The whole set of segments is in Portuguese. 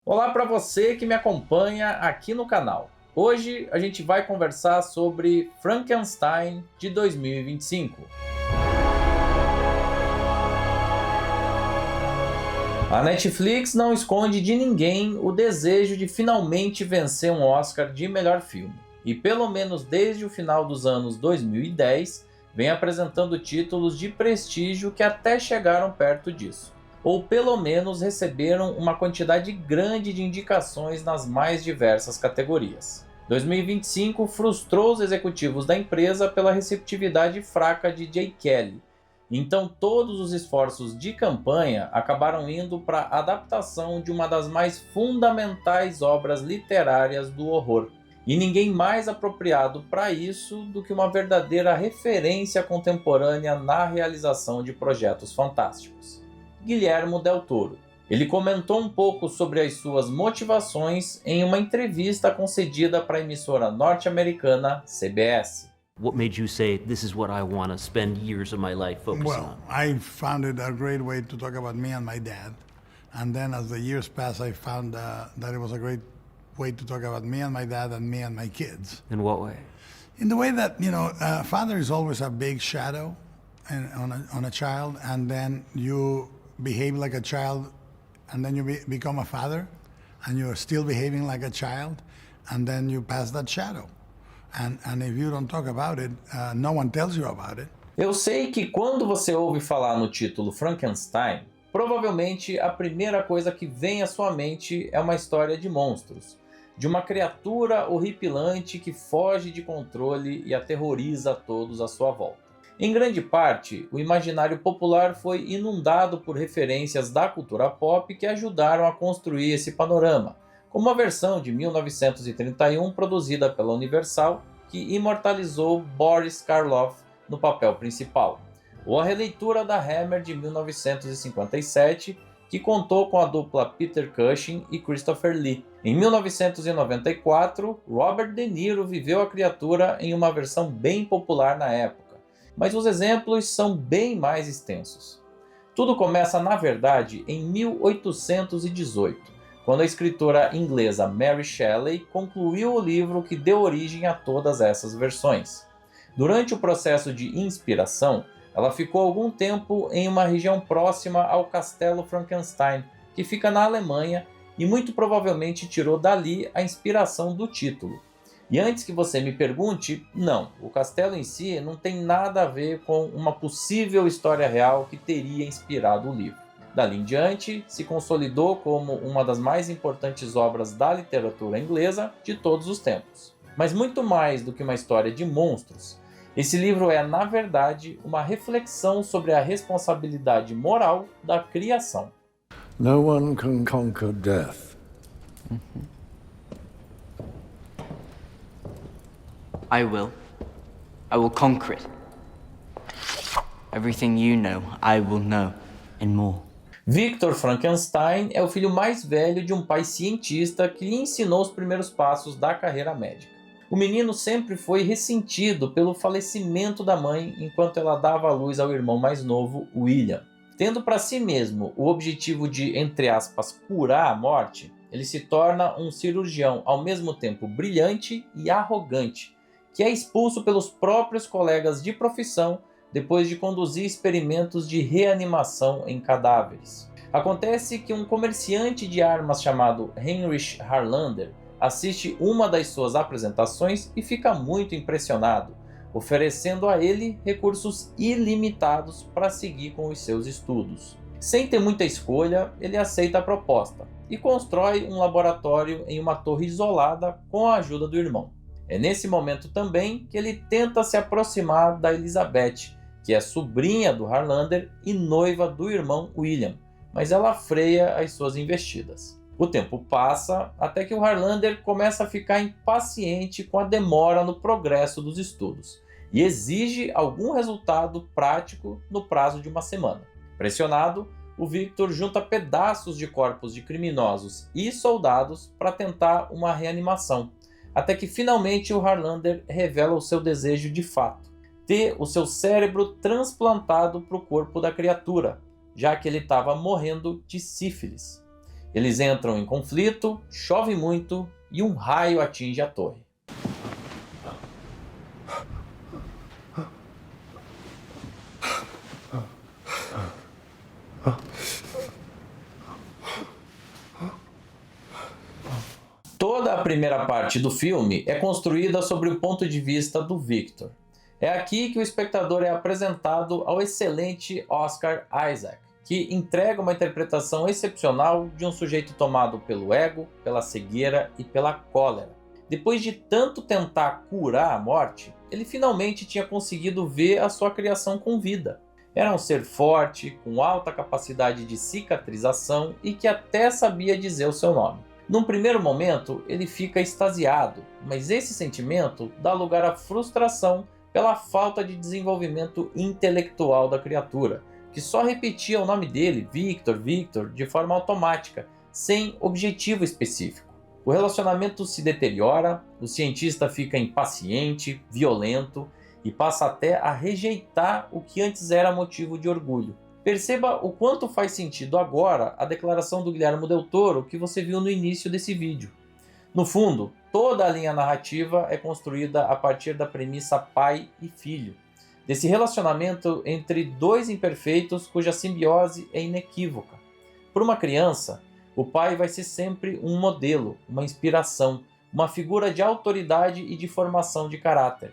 Olá para você que me acompanha aqui no canal. Hoje a gente vai conversar sobre Frankenstein de 2025. A Netflix não esconde de ninguém o desejo de finalmente vencer um Oscar de melhor filme. E pelo menos desde o final dos anos 2010, vem apresentando títulos de prestígio que até chegaram perto disso, ou pelo menos receberam uma quantidade grande de indicações nas mais diversas categorias. 2025 frustrou os executivos da empresa pela receptividade fraca de Jay Kelly, então todos os esforços de campanha acabaram indo para a adaptação de uma das mais fundamentais obras literárias do horror. E ninguém mais apropriado para isso do que uma verdadeira referência contemporânea na realização de projetos fantásticos: Guillermo del Toro. Ele comentou um pouco sobre as suas motivações em uma entrevista concedida para a emissora norte-americana CBS. What made you say, this is what I want to spend years of my life focusing Well, on? I found it a great way to talk about me and my dad. And then as the years passed, I found that it was a great way to talk about me and my dad and me and my kids. In what way? In the way that, father is always a big shadow on a child, and then you behave like a child, and then you become a father, and you're still behaving like a child, and then you pass that shadow. And if you don't talk about it, no one tells you about it. Eu sei que quando você ouve falar no título Frankenstein, provavelmente a primeira coisa que vem à sua mente é uma história de monstros, de uma criatura horripilante que foge de controle e aterroriza todos à sua volta. Em grande parte, o imaginário popular foi inundado por referências da cultura pop que ajudaram a construir esse panorama, como a versão de 1931 produzida pela Universal, que imortalizou Boris Karloff no papel principal, ou a releitura da Hammer de 1957, que contou com a dupla Peter Cushing e Christopher Lee. Em 1994, Robert De Niro viveu a criatura em uma versão bem popular na época, mas os exemplos são bem mais extensos. Tudo começa, na verdade, em 1818, quando a escritora inglesa Mary Shelley concluiu o livro que deu origem a todas essas versões. Durante o processo de inspiração, ela ficou algum tempo em uma região próxima ao Castelo Frankenstein, que fica na Alemanha, e muito provavelmente tirou dali a inspiração do título. E antes que você me pergunte, não, o castelo em si não tem nada a ver com uma possível história real que teria inspirado o livro. Dali em diante, se consolidou como uma das mais importantes obras da literatura inglesa de todos os tempos. Mas muito mais do que uma história de monstros, esse livro é, na verdade, uma reflexão sobre a responsabilidade moral da criação. No one can conquer death. I will. I will conquer it. Everything you know, I will know, and more. Victor Frankenstein é o filho mais velho de um pai cientista que lhe ensinou os primeiros passos da carreira médica. O menino sempre foi ressentido pelo falecimento da mãe enquanto ela dava à luz ao irmão mais novo, William. Tendo para si mesmo o objetivo de, entre aspas, curar a morte, ele se torna um cirurgião ao mesmo tempo brilhante e arrogante, que é expulso pelos próprios colegas de profissão depois de conduzir experimentos de reanimação em cadáveres. Acontece que um comerciante de armas chamado Heinrich Harlander assiste uma das suas apresentações e fica muito impressionado, oferecendo a ele recursos ilimitados para seguir com os seus estudos. Sem ter muita escolha, ele aceita a proposta e constrói um laboratório em uma torre isolada com a ajuda do irmão. É nesse momento também que ele tenta se aproximar da Elizabeth, que é sobrinha do Harlander e noiva do irmão William, mas ela freia as suas investidas. O tempo passa até que o Harlander começa a ficar impaciente com a demora no progresso dos estudos e exige algum resultado prático no prazo de uma semana. Pressionado, o Victor junta pedaços de corpos de criminosos e soldados para tentar uma reanimação, até que finalmente o Harlander revela o seu desejo de fato: ter o seu cérebro transplantado para o corpo da criatura, já que ele estava morrendo de sífilis. Eles entram em conflito, chove muito e um raio atinge a torre. Toda a primeira parte do filme é construída sobre o ponto de vista do Victor. É aqui que o espectador é apresentado ao excelente Oscar Isaac, que entrega uma interpretação excepcional de um sujeito tomado pelo ego, pela cegueira e pela cólera. Depois de tanto tentar curar a morte, ele finalmente tinha conseguido ver a sua criação com vida. Era um ser forte, com alta capacidade de cicatrização e que até sabia dizer o seu nome. Num primeiro momento, ele fica extasiado, mas esse sentimento dá lugar à frustração pela falta de desenvolvimento intelectual da criatura, que só repetia o nome dele, Victor, Victor, de forma automática, sem objetivo específico. O relacionamento se deteriora, o cientista fica impaciente, violento e passa até a rejeitar o que antes era motivo de orgulho. Perceba o quanto faz sentido agora a declaração do Guillermo del Toro que você viu no início desse vídeo. No fundo, toda a linha narrativa é construída a partir da premissa pai e filho, desse relacionamento entre dois imperfeitos cuja simbiose é inequívoca. Para uma criança, o pai vai ser sempre um modelo, uma inspiração, uma figura de autoridade e de formação de caráter.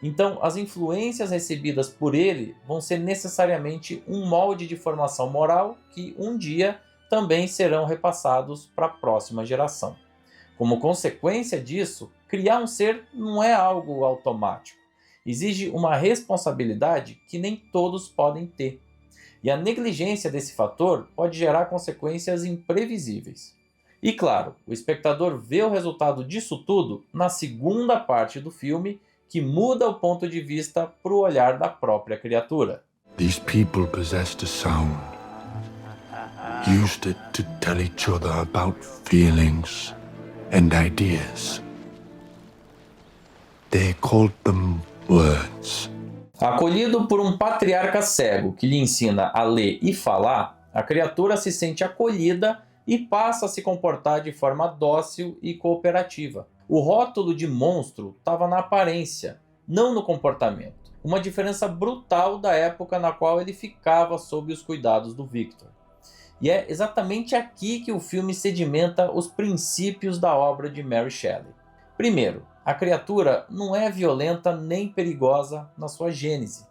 Então, as influências recebidas por ele vão ser necessariamente um molde de formação moral que um dia também serão repassados para a próxima geração. Como consequência disso, criar um ser não é algo automático. Exige uma responsabilidade que nem todos podem ter. E a negligência desse fator pode gerar consequências imprevisíveis. E claro, o espectador vê o resultado disso tudo na segunda parte do filme, que muda o ponto de vista para o olhar da própria criatura. These people possessed a sound, used it to tell each other about feelings and ideas. They called them words. Acolhido por um patriarca cego que lhe ensina a ler e falar, a criatura se sente acolhida e passa a se comportar de forma dócil e cooperativa. O rótulo de monstro estava na aparência, não no comportamento. Uma diferença brutal da época na qual ele ficava sob os cuidados do Victor. E é exatamente aqui que o filme sedimenta os princípios da obra de Mary Shelley. Primeiro, a criatura não é violenta nem perigosa na sua gênese.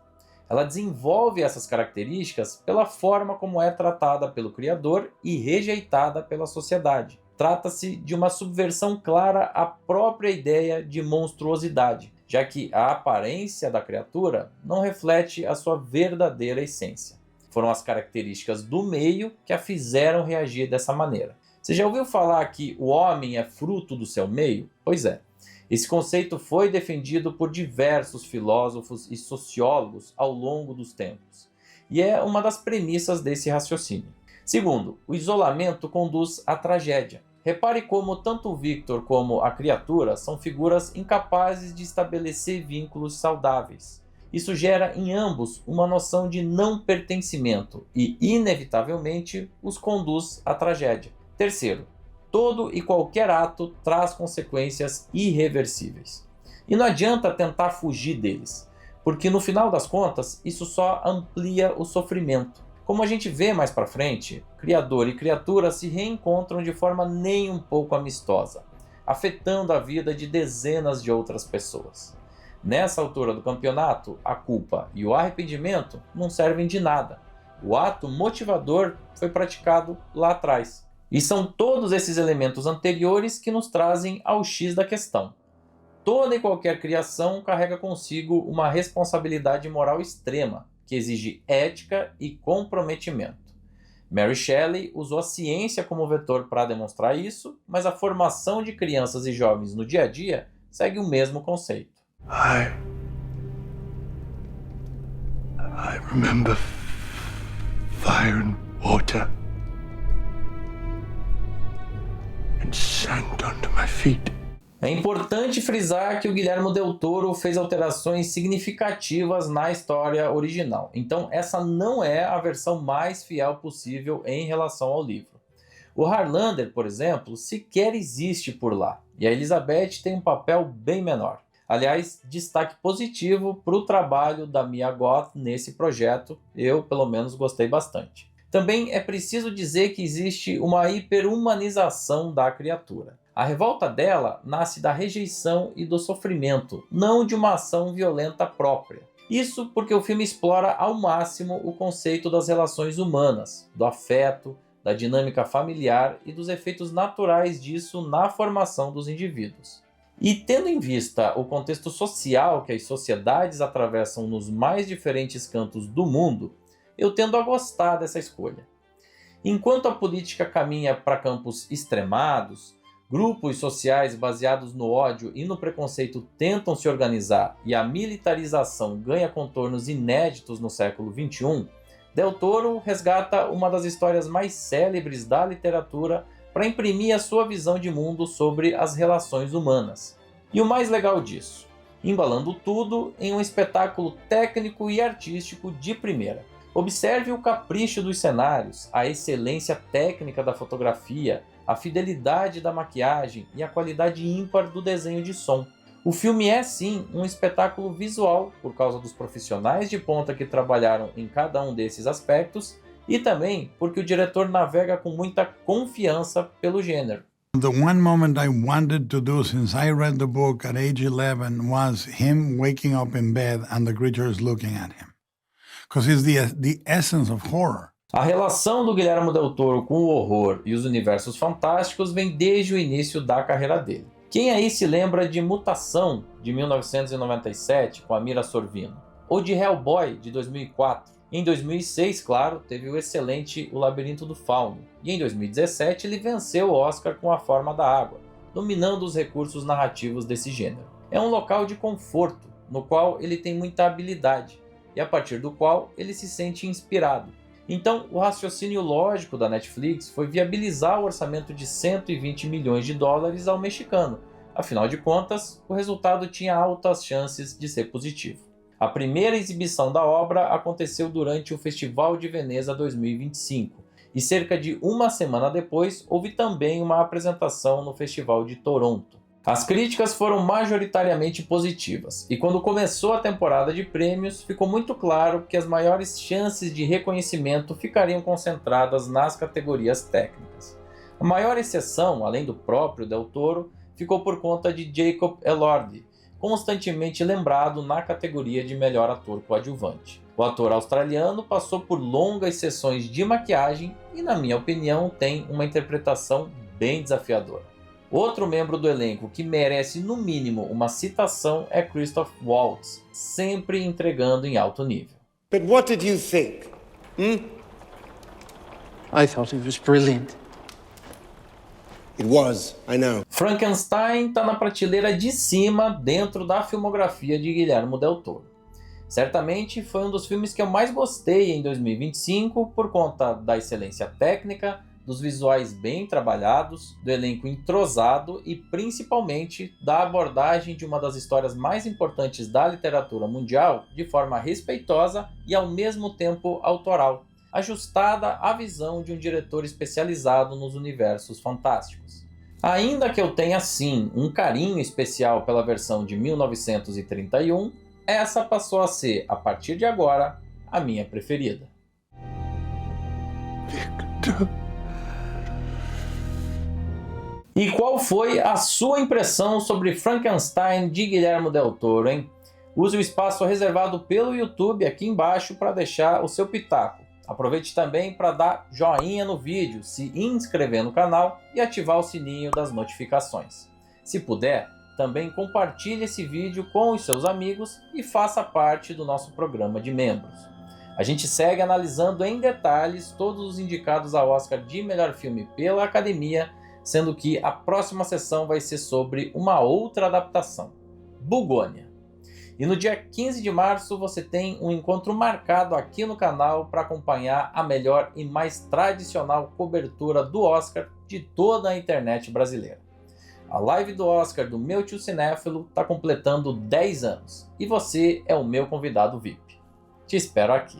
Ela desenvolve essas características pela forma como é tratada pelo criador e rejeitada pela sociedade. Trata-se de uma subversão clara à própria ideia de monstruosidade, já que a aparência da criatura não reflete a sua verdadeira essência. Foram as características do meio que a fizeram reagir dessa maneira. Você já ouviu falar que o homem é fruto do seu meio? Pois é. Esse conceito foi defendido por diversos filósofos e sociólogos ao longo dos tempos, e é uma das premissas desse raciocínio. Segundo, o isolamento conduz à tragédia. Repare como tanto o Victor como a criatura são figuras incapazes de estabelecer vínculos saudáveis. Isso gera em ambos uma noção de não pertencimento e, inevitavelmente, os conduz à tragédia. Terceiro, todo e qualquer ato traz consequências irreversíveis. E não adianta tentar fugir deles, porque no final das contas isso só amplia o sofrimento. Como a gente vê mais para frente, criador e criatura se reencontram de forma nem um pouco amistosa, afetando a vida de dezenas de outras pessoas. Nessa altura do campeonato, a culpa e o arrependimento não servem de nada. O ato motivador foi praticado lá atrás. E são todos esses elementos anteriores que nos trazem ao X da questão. Toda e qualquer criação carrega consigo uma responsabilidade moral extrema, que exige ética e comprometimento. Mary Shelley usou a ciência como vetor para demonstrar isso, mas a formação de crianças e jovens no dia a dia segue o mesmo conceito. I remember fire and water and sand under my feet. É importante frisar que o Guillermo del Toro fez alterações significativas na história original, então essa não é a versão mais fiel possível em relação ao livro. O Harlander, por exemplo, sequer existe por lá, e a Elizabeth tem um papel bem menor. Aliás, destaque positivo para o trabalho da Mia Goth nesse projeto, eu pelo menos gostei bastante. Também é preciso dizer que existe uma hiperhumanização da criatura. A revolta dela nasce da rejeição e do sofrimento, não de uma ação violenta própria. Isso porque o filme explora ao máximo o conceito das relações humanas, do afeto, da dinâmica familiar e dos efeitos naturais disso na formação dos indivíduos. E tendo em vista o contexto social que as sociedades atravessam nos mais diferentes cantos do mundo, eu tendo a gostar dessa escolha. Enquanto a política caminha para campos extremados, grupos sociais baseados no ódio e no preconceito tentam se organizar e a militarização ganha contornos inéditos no século XXI, Del Toro resgata uma das histórias mais célebres da literatura para imprimir a sua visão de mundo sobre as relações humanas. E o mais legal disso, embalando tudo em um espetáculo técnico e artístico de primeira. Observe o capricho dos cenários, a excelência técnica da fotografia, a fidelidade da maquiagem e a qualidade ímpar do desenho de som. O filme é sim um espetáculo visual por causa dos profissionais de ponta que trabalharam em cada um desses aspectos e também porque o diretor navega com muita confiança pelo gênero. The one moment I wanted to do since I read the book at age 11 was him waking up in bed and the creatures looking at him. Because it's the essence of horror. A relação do Guillermo del Toro com o horror e os universos fantásticos vem desde o início da carreira dele. Quem aí se lembra de Mutação, de 1997, com a Mira Sorvino? Ou de Hellboy, de 2004? Em 2006, claro, teve o excelente O Labirinto do Fauno. E em 2017 ele venceu o Oscar com A Forma da Água, dominando os recursos narrativos desse gênero. É um local de conforto, no qual ele tem muita habilidade, e a partir do qual ele se sente inspirado. Então, o raciocínio lógico da Netflix foi viabilizar o orçamento de 120 milhões de dólares ao mexicano. Afinal de contas, o resultado tinha altas chances de ser positivo. A primeira exibição da obra aconteceu durante o Festival de Veneza 2025, e cerca de uma semana depois houve também uma apresentação no Festival de Toronto. As críticas foram majoritariamente positivas, e quando começou a temporada de prêmios, ficou muito claro que as maiores chances de reconhecimento ficariam concentradas nas categorias técnicas. A maior exceção, além do próprio Del Toro, ficou por conta de Jacob Elordi, constantemente lembrado na categoria de melhor ator coadjuvante. O ator australiano passou por longas sessões de maquiagem e, na minha opinião, tem uma interpretação bem desafiadora. Outro membro do elenco que merece no mínimo uma citação é Christoph Waltz, sempre entregando em alto nível. But what did you think? I thought it was brilliant. It was, I know. Frankenstein está na prateleira de cima dentro da filmografia de Guillermo del Toro. Certamente foi um dos filmes que eu mais gostei em 2025 por conta da excelência técnica, dos visuais bem trabalhados, do elenco entrosado e principalmente da abordagem de uma das histórias mais importantes da literatura mundial de forma respeitosa e ao mesmo tempo autoral, ajustada à visão de um diretor especializado nos universos fantásticos. Ainda que eu tenha sim um carinho especial pela versão de 1931, essa passou a ser, a partir de agora, a minha preferida. Victor. E qual foi a sua impressão sobre Frankenstein de Guillermo del Toro, hein? Use o espaço reservado pelo YouTube aqui embaixo para deixar o seu pitaco. Aproveite também para dar joinha no vídeo, se inscrever no canal e ativar o sininho das notificações. Se puder, também compartilhe esse vídeo com os seus amigos e faça parte do nosso programa de membros. A gente segue analisando em detalhes todos os indicados ao Oscar de melhor filme pela Academia, sendo que a próxima sessão vai ser sobre uma outra adaptação, Bugônia. E no dia 15 de março você tem um encontro marcado aqui no canal para acompanhar a melhor e mais tradicional cobertura do Oscar de toda a internet brasileira. A live do Oscar do Meu Tio Cinéfilo está completando 10 anos e você é o meu convidado VIP. Te espero aqui.